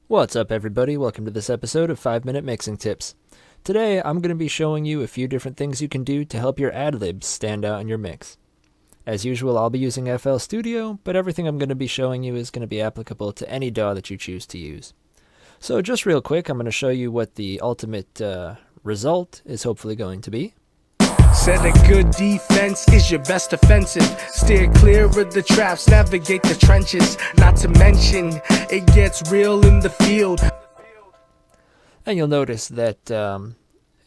What's up, everybody? Welcome to this episode of 5-Minute Mixing Tips. Today, I'm going to be showing you a few different things you can do to help your ad-libs stand out in your mix. As usual, I'll be using FL Studio, but everything I'm going to be showing you is going to be applicable to any DAW that you choose to use. So just real quick, I'm going to show you what the ultimate result is hopefully going to be. Said a good defense is your best offensive. Steer clear of the traps, navigate the trenches. Not to mention, it gets real in the field. And you'll notice that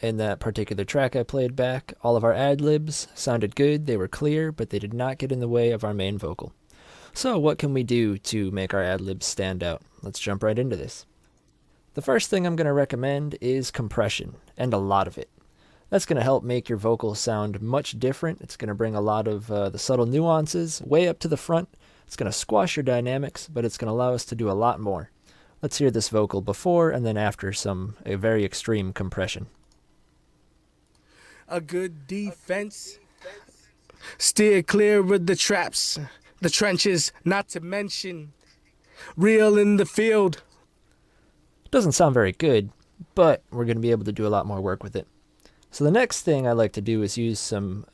in that particular track I played back, all of our ad-libs sounded good, they were clear, but they did not get in the way of our main vocal. So what can we do to make our ad-libs stand out? Let's jump right into this. The first thing I'm going to recommend is compression, and a lot of it. That's going to help make your vocals sound much different. It's going to bring a lot of the subtle nuances way up to the front. It's going to squash your dynamics, but it's going to allow us to do a lot more. Let's hear this vocal before and then after a very extreme compression. A good defense. Steer clear of the traps, the trenches, not to mention. Real in the field. Doesn't sound very good, but we're going to be able to do a lot more work with it. So the next thing I like to do is use some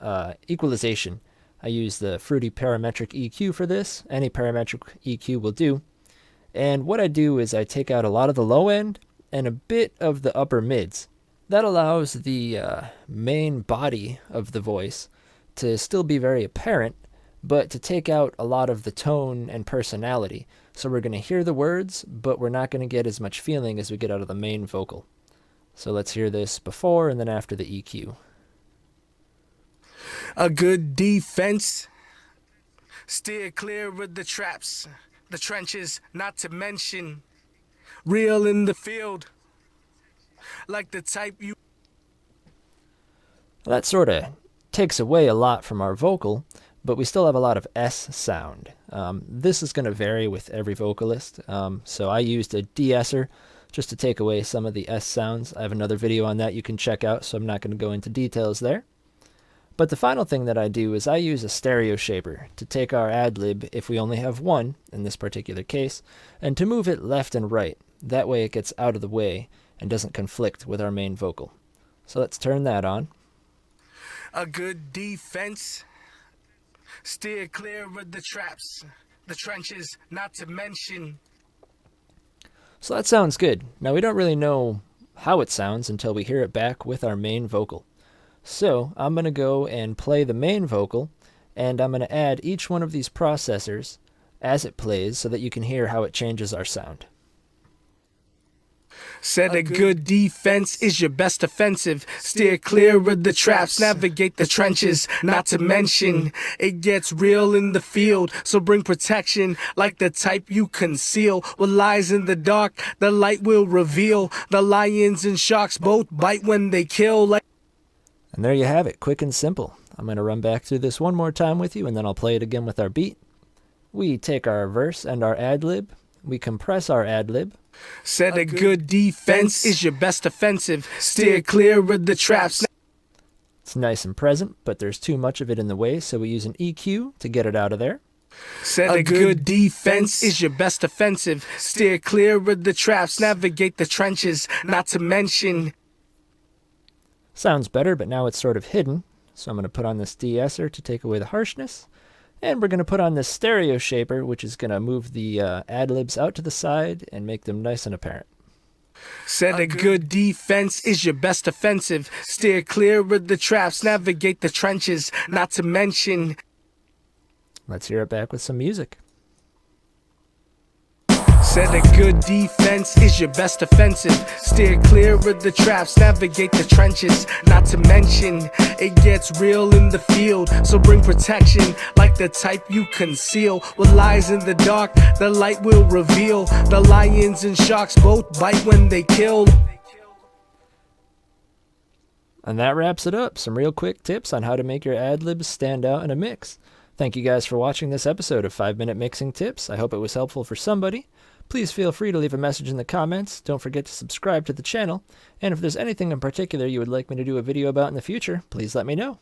equalization. I use the Fruity Parametric EQ for this. Any parametric EQ will do. And what I do is I take out a lot of the low end and a bit of the upper mids. That allows the main body of the voice to still be very apparent, but to take out a lot of the tone and personality. So we're going to hear the words, but we're not going to get as much feeling as we get out of the main vocal. So let's hear this before and then after the EQ. A good defense. Steer clear of the traps, the trenches, not to mention. Real in the field. Like the type you... Well, that sort of takes away a lot from our vocal, but we still have a lot of S sound. This is going to vary with every vocalist. So I used a de-esser just to take away some of the S sounds. I have another video on that you can check out, so I'm not going to go into details there. But the final thing that I do is I use a stereo shaper to take our ad-lib, if we only have one in this particular case, and to move it left and right. That way it gets out of the way and doesn't conflict with our main vocal. So let's turn that on. A good defense. Steer clear of the traps, the trenches, not to mention. So that sounds good. Now we don't really know how it sounds until we hear it back with our main vocal. So I'm going to go and play the main vocal, and I'm going to add each one of these processors as it plays so that you can hear how it changes our sound. Said a good defense is your best offensive. Steer clear of the traps, navigate the trenches, not to mention. It gets real in the field, so bring protection like the type you conceal. What lies in the dark, the light will reveal. The lions and sharks both bite when they kill. And there you have it, quick and simple. I'm going to run back through this one more time with you, and then I'll play it again with our beat. We take our verse and our ad-lib. We compress our ad-lib. Said a good defense is your best offensive. Steer clear of the traps. It's nice and present, but there's too much of it in the way, so we use an EQ to get it out of there. Said a good defense is your best offensive. Steer clear of the traps, navigate the trenches, not to mention. Sounds better, but now it's sort of hidden, so I'm going to put on this de-esser to take away the harshness. And we're going to put on this stereo shaper, which is going to move the ad-libs out to the side and make them nice and apparent. Said a good defense is your best offensive. Steer clear of the traps, navigate the trenches, not to mention. Let's hear it back with some music. Said a good defense is your best offensive. Steer clear of the traps, navigate the trenches, not to mention. It gets real in the field, so bring protection like the type you conceal. What lies in the dark, the light will reveal. The lions and sharks both bite when they kill. And that wraps it up. Some real quick tips on how to make your ad-libs stand out in a mix. Thank you guys for watching this episode of 5-Minute Mixing Tips. I hope it was helpful for somebody. Please feel free to leave a message in the comments. Don't forget to subscribe to the channel. And if there's anything in particular you would like me to do a video about in the future, please let me know.